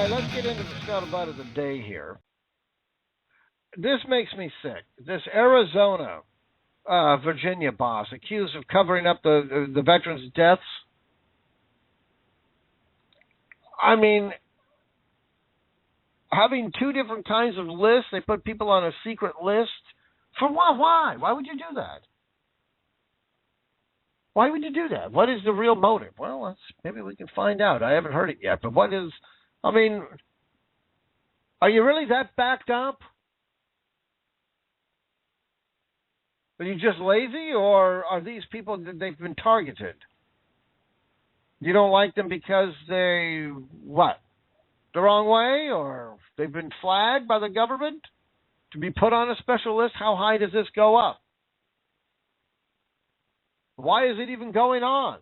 right, let's get into the scuttlebutt of the day here. This makes me sick. This Arizona, Virginia boss accused of covering up the veterans' deaths. I mean, having two different kinds of lists, they put people on a secret list. For what? Why? Why would you do that? Why would you do that? What is the real motive? Well, maybe we can find out. I haven't heard it yet. But what is, I mean, are you really that backed up? Are you just lazy, or are these people that they've been targeted? You don't like them because they, what, the wrong way, or they've been flagged by the government to be put on a special list? How high does this go up? Why is it even going on?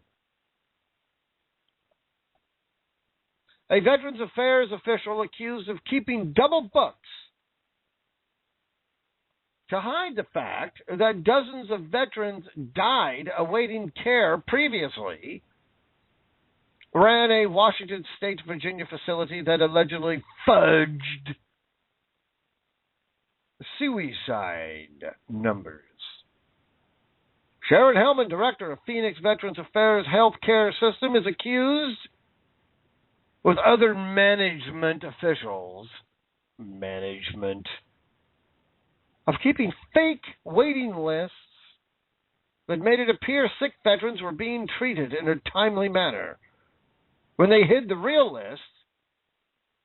A Veterans Affairs official accused of keeping double books to hide the fact that dozens of veterans died awaiting care previously ran a Washington State, Virginia facility that allegedly fudged suicide numbers. Sharon Hellman, director of Phoenix Veterans Affairs Healthcare System, is accused with other management officials of keeping fake waiting lists that made it appear sick veterans were being treated in a timely manner when they hid the real list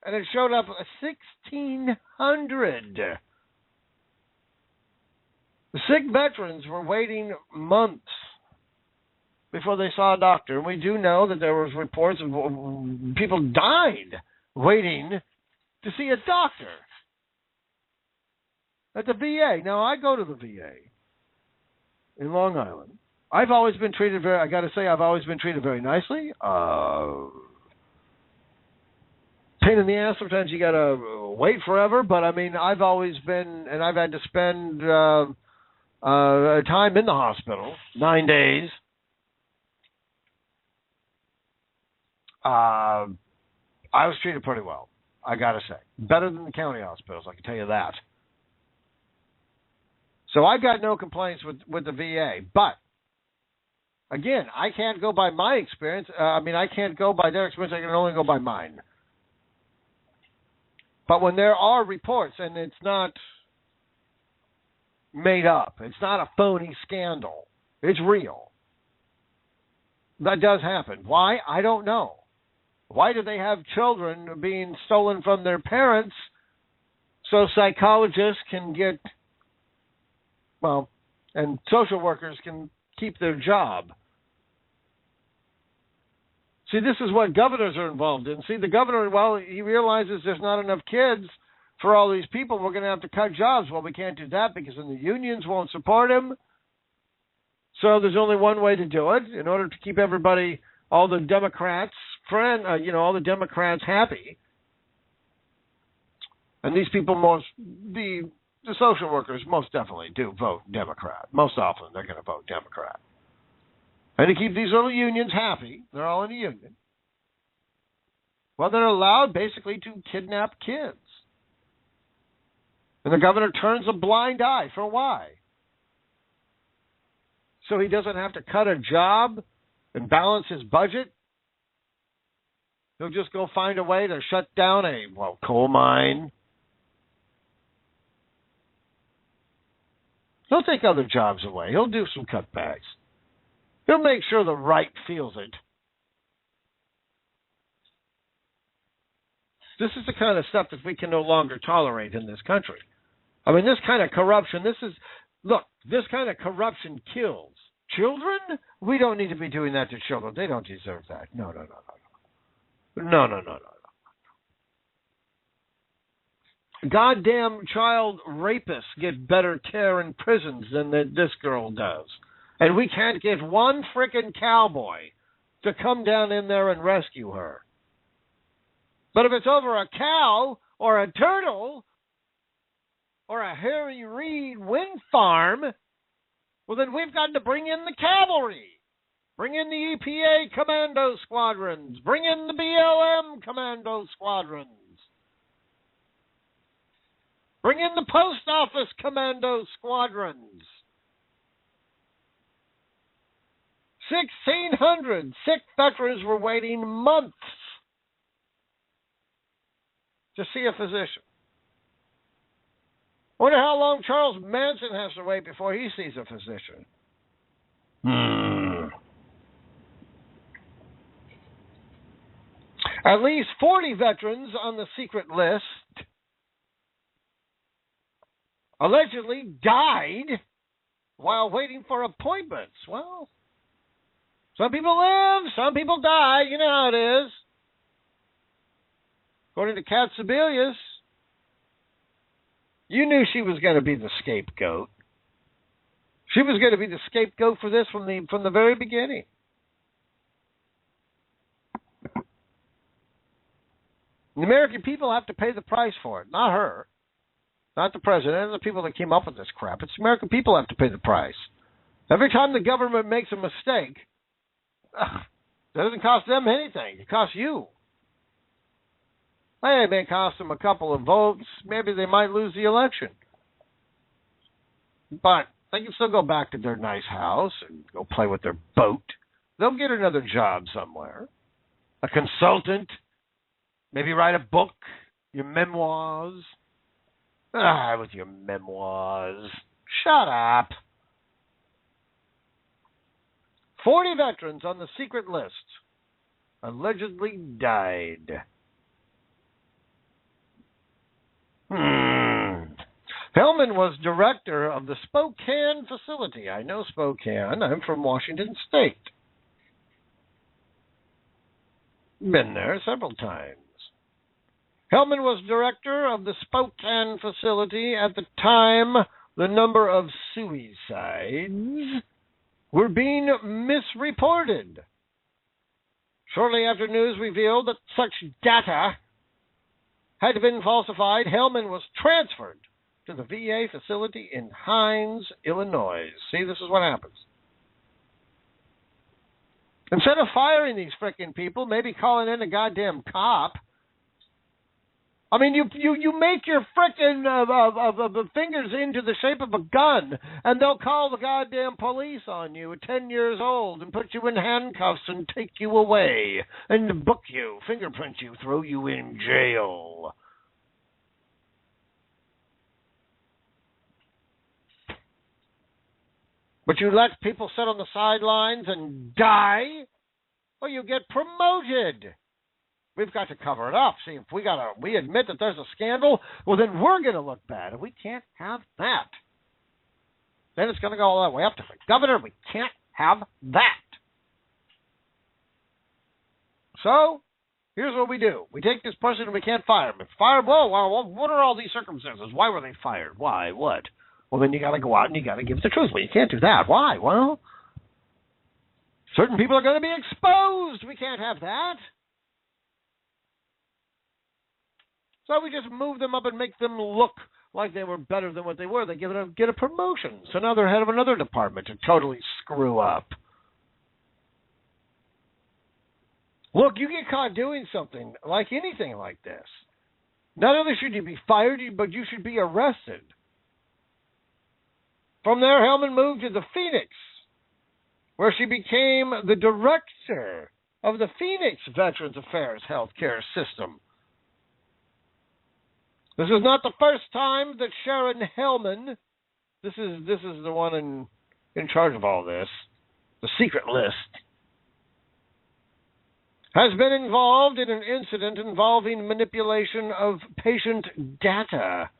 and it showed up 1,600. The sick veterans were waiting months before they saw a doctor. And we do know that there was reports of people died waiting to see a doctor at the VA. Now, I go to the VA in Long Island. I've always been treated I've always been treated very nicely. Pain in the ass. Sometimes you got to wait forever. But, I mean, I've always been, and I've had to spend time in the hospital, 9 days. I was treated pretty well, I got to say. Better than the county hospitals, I can tell you that. So I've got no complaints with the VA. But, again, I can't go by my experience. I can't go by their experience. I can only go by mine. But when there are reports, and it's not made up, it's not a phony scandal, it's real, that does happen. Why? I don't know. Why do they have children being stolen from their parents so psychologists can get, and social workers can keep their job? See, this is what governors are involved in. See, the governor, he realizes there's not enough kids for all these people. We're going to have to cut jobs. Well, we can't do that because then the unions won't support him. So there's only one way to do it in order to keep everybody, all the Democrats, all the Democrats happy. And these people the social workers most definitely do vote Democrat. Most often they're going to vote Democrat. And to keep these little unions happy, they're all in a union. Well, they're allowed basically to kidnap kids. And the governor turns a blind eye. For why? So he doesn't have to cut a job and balance his budget? He'll just go find a way to shut down a coal mine. He'll take other jobs away. He'll do some cutbacks. He'll make sure the right feels it. This is the kind of stuff that we can no longer tolerate in this country. I mean, this kind of corruption, this kind of corruption kills. Children? We don't need to be doing that to children. They don't deserve that. No. Goddamn child rapists get better care in prisons than this girl does. And we can't get one frickin' cowboy to come down in there and rescue her. But if it's over a cow or a turtle or a Harry Reid wind farm, well, then we've got to bring in the cavalry. Bring in the EPA commando squadrons. Bring in the BLM commando squadrons. Bring in the post office commando squadrons. 1,600 sick veterans were waiting months to see a physician. I wonder how long Charles Manson has to wait before he sees a physician. At least 40 veterans on the secret list allegedly died while waiting for appointments. Well, some people live, some people die. You know how it is. According to Kat Sebelius, you knew she was going to be the scapegoat. She was going to be the scapegoat for this from the very beginning. The American people have to pay the price for it, not her. Not the president and the people that came up with this crap. It's the American people have to pay the price. Every time the government makes a mistake, it doesn't cost them anything. It costs you. Hey, it may cost them a couple of votes. Maybe they might lose the election. But they can still go back to their nice house and go play with their boat. They'll get another job somewhere. A consultant. Maybe write a book. Your memoirs. With your memoirs. Shut up. 40 veterans on the secret list allegedly died. Hellman was director of the Spokane facility. I know Spokane. I'm from Washington State. Been there several times. Hellman was director of the Spokane facility at the time the number of suicides were being misreported. Shortly after news revealed that such data had been falsified, Hellman was transferred to the VA facility in Hines, Illinois. See, this is what happens. Instead of firing these frickin' people, maybe calling in a goddamn cop. I mean, you make your frickin' fingers into the shape of a gun, and they'll call the goddamn police on you at 10 years old and put you in handcuffs and take you away and book you, fingerprint you, throw you in jail. But you let people sit on the sidelines and die, or you get promoted. We've got to cover it up. See, if we admit that there's a scandal, well, then we're going to look bad, and we can't have that. Then it's going to go all the way up to the governor. We can't have that. So, here's what we do. We take this person and we can't fire him. If fire him, well, what are all these circumstances? Why were they fired? Why? What? Well, then you got to go out and you got to give the truth. Well, you can't do that. Why? Well, certain people are going to be exposed. We can't have that. So we just move them up and make them look like they were better than what they were. They get a promotion. So now they're head of another department to totally screw up. Look, you get caught doing something like anything like this. Not only should you be fired, but you should be arrested. From there, Hellman moved to the Phoenix, where she became the director of the Phoenix Veterans Affairs healthcare system. This is not the first time that Sharon Hellman, this is the one in charge of all this, the secret list, has been involved in an incident involving manipulation of patient data.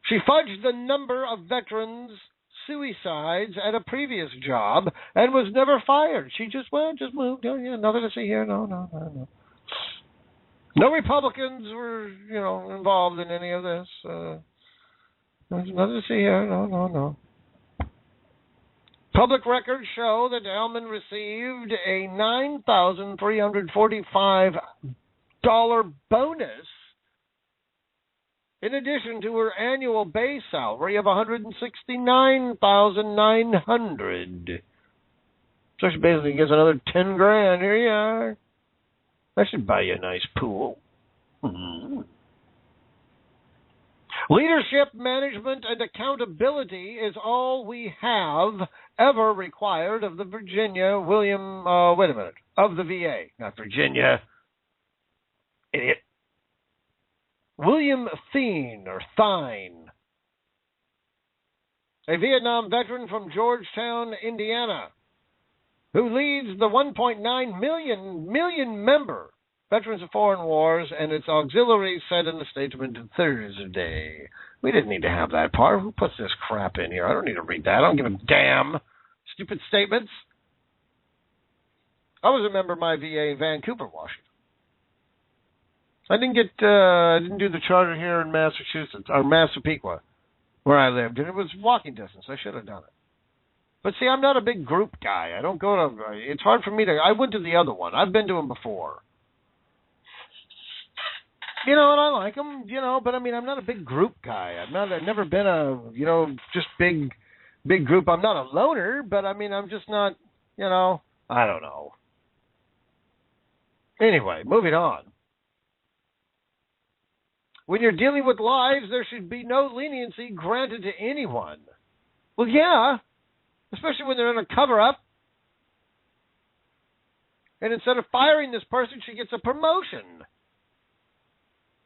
She fudged the number of veterans' suicides at a previous job and was never fired. She just moved. Oh, yeah, nothing to see here. No. No Republicans were, involved in any of this. There's nothing to see here. No. Public records show that Hellman received a $9,345 bonus in addition to her annual base salary of $169,900. So she basically gets another $10,000. Here you are. I should buy you a nice pool. Leadership, management, and accountability is all we have ever required of the Virginia William, of the VA, not Virginia, idiot. William Thine, a Vietnam veteran from Georgetown, Indiana, who leads the 1.9 million member Veterans of Foreign Wars and its auxiliaries, said in a statement Thursday. We didn't need to have that part. Who puts this crap in here? I don't need to read that. I don't give a damn. Stupid statements. I was a member of my VA in Vancouver, Washington. I didn't do the charter here in Massachusetts, or Massapequa, where I lived, and it was walking distance. I should have done it. But see, I'm not a big group guy. I don't go to, it's hard for me to, I went to the other one. I've been to them before. And I like them, but I mean, I'm not a big group guy. I've never been a, just big group. I'm not a loner, but I mean, I'm just not, I don't know. Anyway, moving on. When you're dealing with lives, there should be no leniency granted to anyone. Well, yeah, especially when they're in a cover-up. And instead of firing this person, she gets a promotion.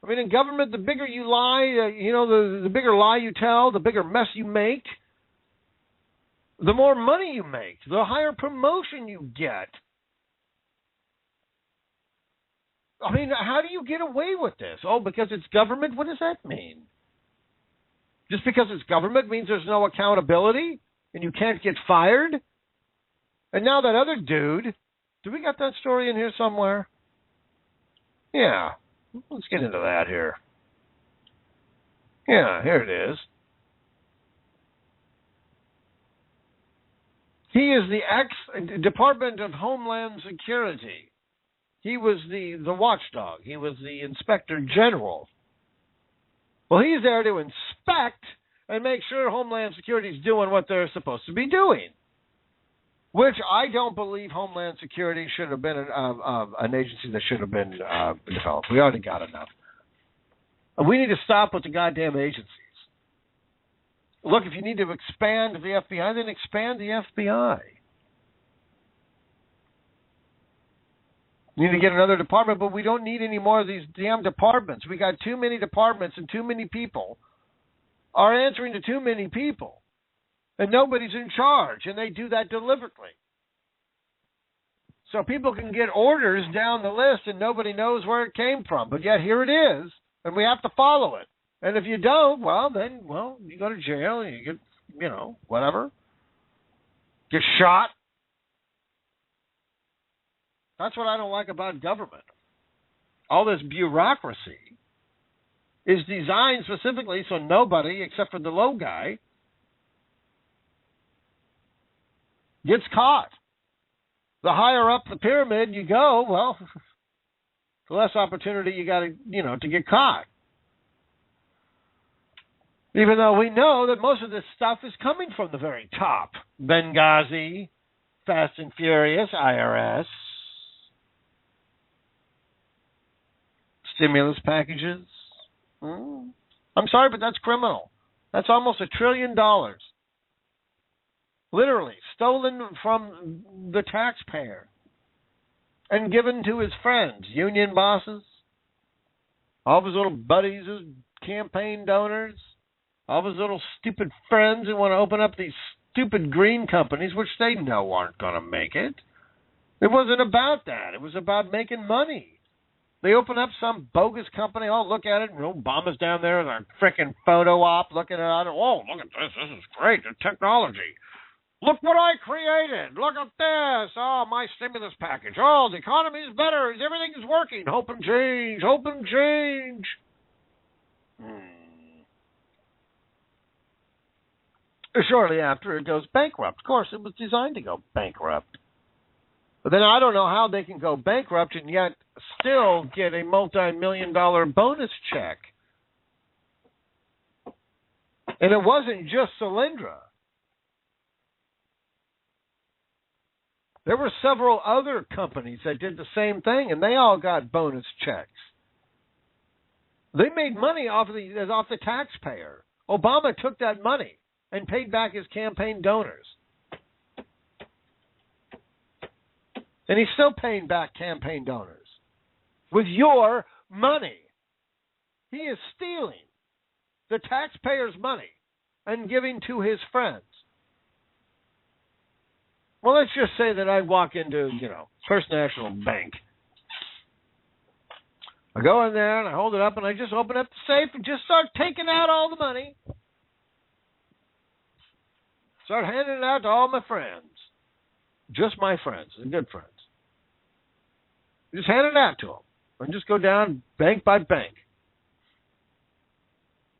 I mean, in government, the bigger you lie, the bigger lie you tell, the bigger mess you make, the more money you make, the higher promotion you get. I mean, how do you get away with this? Oh, because it's government? What does that mean? Just because it's government means there's no accountability and you can't get fired? And now that other dude, do we got that story in here somewhere? Yeah, let's get into that here. Yeah, here it is. He is the ex-Department of Homeland Security. He was the watchdog. He was the inspector general. Well, he's there to inspect and make sure Homeland Security is doing what they're supposed to be doing, which I don't believe Homeland Security should have been an agency that should have been developed. We already got enough. We need to stop with the goddamn agencies. Look, if you need to expand the FBI, then expand the FBI. We need to get another department, but we don't need any more of these damn departments. We got too many departments and too many people are answering to too many people. And nobody's in charge, and they do that deliberately. So people can get orders down the list and nobody knows where it came from. But yet here it is, and we have to follow it. And if you don't, then you go to jail and you get, whatever. Get shot. That's what I don't like about government. All this bureaucracy is designed specifically so nobody, except for the low guy, gets caught. The higher up the pyramid you go, the less opportunity you got to get caught. Even though we know that most of this stuff is coming from the very top. Benghazi, Fast and Furious, IRS, stimulus packages. I'm sorry, but that's criminal. That's almost $1 trillion. Literally, stolen from the taxpayer and given to his friends, union bosses, all of his little buddies, his campaign donors, all of his little stupid friends who want to open up these stupid green companies, which they know aren't going to make it. It wasn't about that. It was about making money. They open up some bogus company. Oh, look at it. And Obama's down there with a freaking photo op looking at it. Oh, look at this. This is great. The technology. Look what I created. Look at this. Oh, my stimulus package. Oh, the economy is better. Everything is working. Hope and change. Hope and change. Shortly after, it goes bankrupt. Of course, it was designed to go bankrupt. But then I don't know how they can go bankrupt and yet still get a multi-million-dollar bonus check. And it wasn't just Solyndra. There were several other companies that did the same thing, and they all got bonus checks. They made money off the taxpayer. Obama took that money and paid back his campaign donors. And he's still paying back campaign donors with your money. He is stealing the taxpayers' money and giving to his friends. Well, let's just say that I walk into, First National Bank. I go in there and I hold it up and I just open up the safe and just start taking out all the money. Start handing it out to all my friends. Just my friends, the good friends. Just hand it out to them. And just go down bank by bank.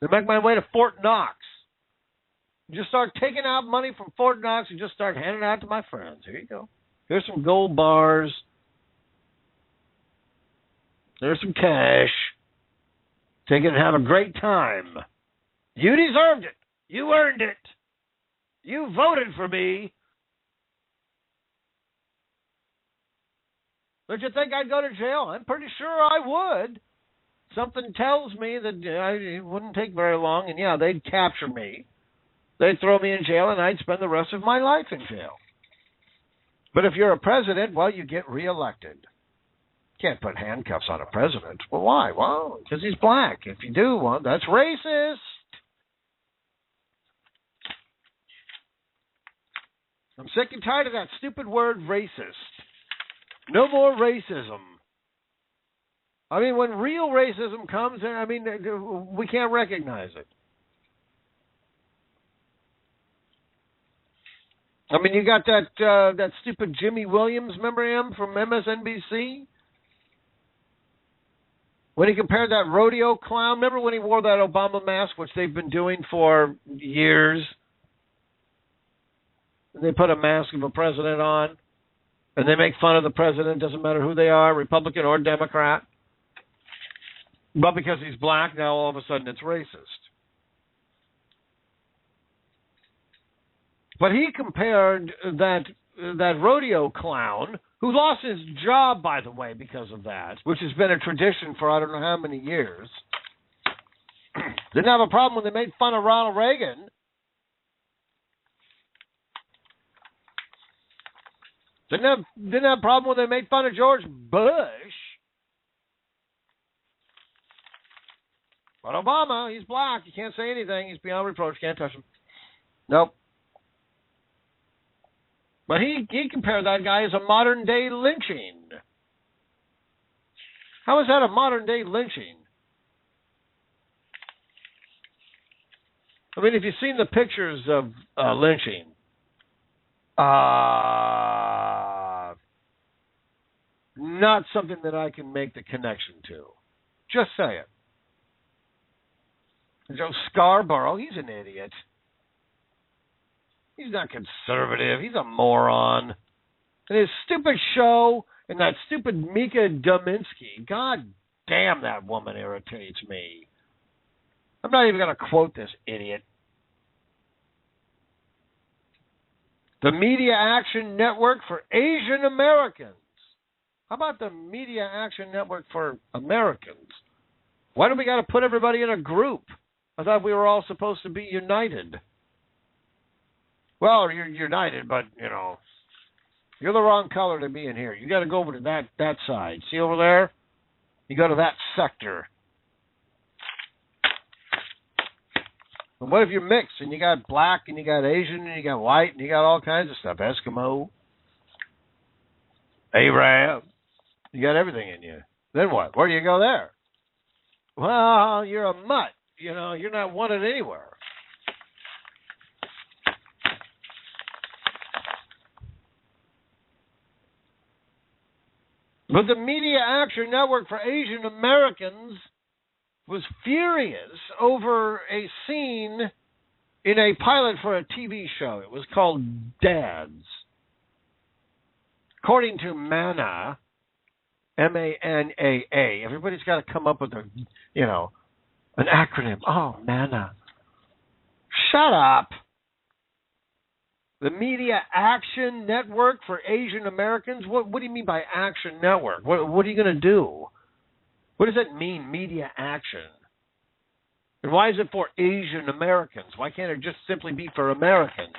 Then make my way to Fort Knox. Just start taking out money from Fort Knox and just start handing it out to my friends. Here you go. Here's some gold bars. There's some cash. Take it and have a great time. You deserved it. You earned it. You voted for me. Don't you think I'd go to jail? I'm pretty sure I would. Something tells me that it wouldn't take very long, and yeah, they'd capture me. They'd throw me in jail, and I'd spend the rest of my life in jail. But if you're a president, well, you get reelected. Can't put handcuffs on a president. Well, why? Well, because he's black. If you do, well, that's racist. I'm sick and tired of that stupid word racist. No more racism. I mean, when real racism comes, we can't recognize it. I mean, you got that stupid Jimmy Williams, remember him from MSNBC? When he compared that rodeo clown, remember when he wore that Obama mask, which they've been doing for years? They put a mask of a president on, and they make fun of the president, doesn't matter who they are, Republican or Democrat. But because he's black, now all of a sudden it's racist. But he compared that rodeo clown, who lost his job, by the way, because of that, which has been a tradition for I don't know how many years. Didn't have a problem when they made fun of Ronald Reagan. Didn't have a problem when they made fun of George Bush. But Obama, he's black. You can't say anything. He's beyond reproach. Can't touch him. Nope. But he compared that guy as a modern-day lynching. How is that a modern-day lynching? I mean, if you've seen the pictures of lynching, not something that I can make the connection to. Just say it. Joe Scarborough, he's an idiot. He's not conservative. He's a moron. And his stupid show and that stupid Mika Dominski, God damn, that woman irritates me. I'm not even going to quote this idiot. The Media Action Network for Asian Americans. How about the Media Action Network for Americans? Why do we got to put everybody in a group? I thought we were all supposed to be united. Well, you're united, but, you're the wrong color to be in here. You got to go over to that side. See over there? You go to that sector. But what if you're mixed and you got black and you got Asian and you got white and you got all kinds of stuff? Eskimo, Arab, you got everything in you. Then what? Where do you go there? Well, you're a mutt. You're not wanted anywhere. But the Media Action Network for Asian Americans was furious over a scene in a pilot for a TV show. It was called Dads. According to MANA, MANAA, everybody's got to come up with an acronym. Oh, MANA. Shut up. The Media Action Network for Asian Americans? What do you mean by Action Network? What are you going to do? What does that mean, media action? And why is it for Asian Americans? Why can't it just simply be for Americans?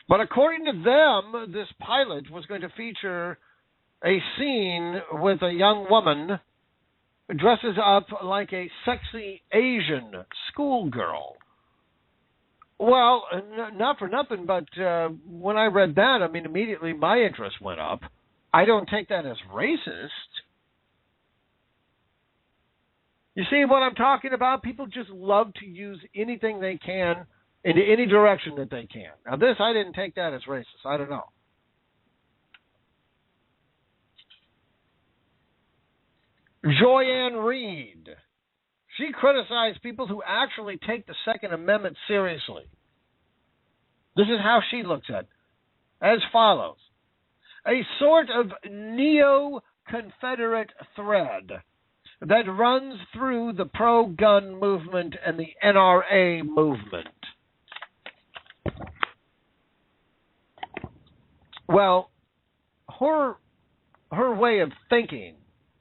But according to them, this pilot was going to feature a scene with a young woman who dresses up like a sexy Asian schoolgirl. Well, not for nothing, but when I read that, I mean, immediately my interest went up. I don't take that as racist. You see what I'm talking about? People just love to use anything they can into any direction that they can. Now, this, I didn't take that as racist. I don't know. Joyanne Reed. She criticized people who actually take the Second Amendment seriously. This is how she looks at it. As follows. A sort of neo-Confederate thread that runs through the pro-gun movement and the NRA movement. Well, her way of thinking,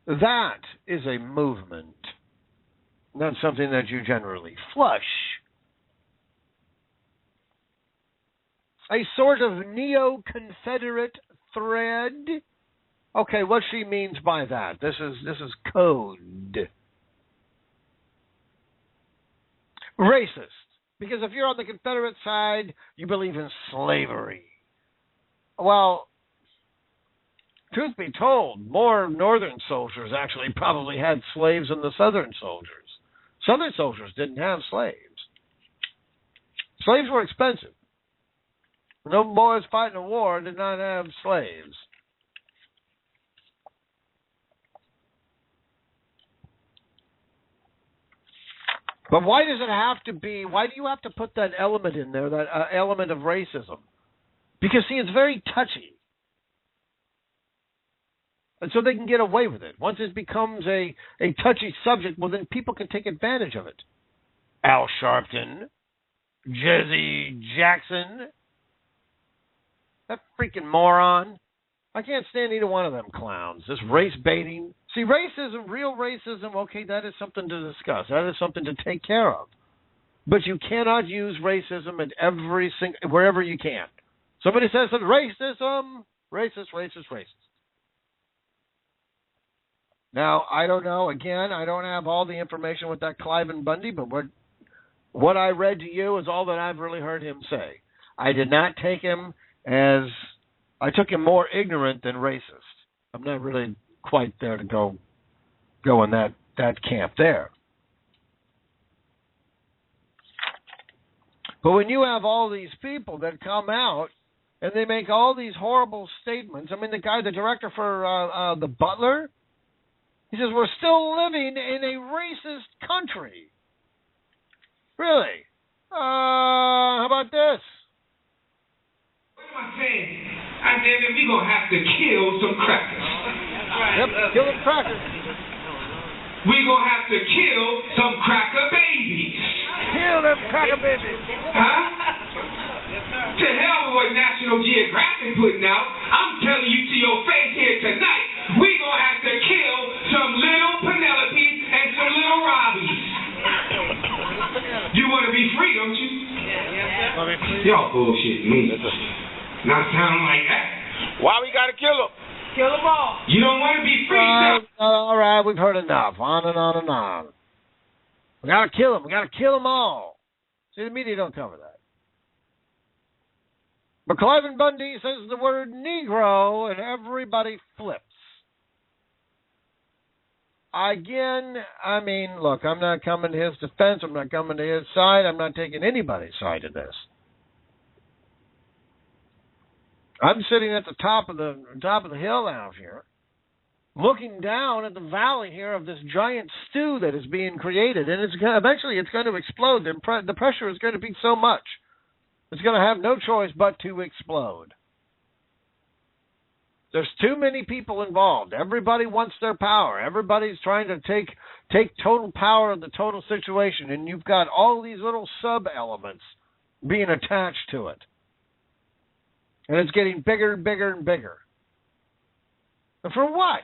that is a movement, not something that you generally flush. A sort of neo-Confederate thread. Okay, what she means by that. This is code. Racist. Because if you're on the Confederate side, you believe in slavery. Well, truth be told, more Northern soldiers actually probably had slaves than the Southern soldiers. Southern soldiers didn't have slaves. Slaves were expensive. No boys fighting a war did not have slaves. But why does it have to be, why do you have to put that element in there, that element of racism? Because, see, it's very touchy. And so they can get away with it. Once it becomes a touchy subject, well, then people can take advantage of it. Al Sharpton, Jesse Jackson, that freaking moron. I can't stand either one of them clowns. This race baiting. See, racism, real racism, okay, that is something to discuss. That is something to take care of. But you cannot use racism at wherever you can. Somebody says that racism, racist. Now, I don't know. Again, I don't have all the information with that Cliven Bundy, but what I read to you is all that I've really heard him say. I did not take him as... I took him more ignorant than racist. I'm not really quite there to go in that camp there. But when you have all these people that come out and they make all these horrible statements, I mean, the director for The Butler, he says, we're still living in a racist country. Really? How about this? What am I saying? I said that we're going to have to kill some crackers. Yep, kill them crackers. We're going to have to kill some cracker babies. Kill them cracker babies. Huh? To hell with what National Geographic putting out. I'm telling you to your face here tonight, we're going to have to kill some little Penelopes and some little Robbies. You want to be free, don't you? Y'all bullshit me. Not sound like that. Why we gotta kill them? Kill them all. You don't want to be free, all right, we've heard enough. On and on and on. We gotta kill them. We gotta kill them all. See, the media don't cover that. But Cliven Bundy says the word Negro and everybody flips. Again, I mean, look, I'm not coming to his defense. I'm not coming to his side. I'm not taking anybody's side in this. I'm sitting at the top of the hill out here, looking down at the valley here of this giant stew that is being created, and eventually it's going to explode. The pressure is going to be so much, it's going to have no choice but to explode. There's too many people involved. Everybody wants their power. Everybody's trying to take total power of the total situation, and you've got all these little sub-elements being attached to it. And it's getting bigger and bigger and bigger. For what?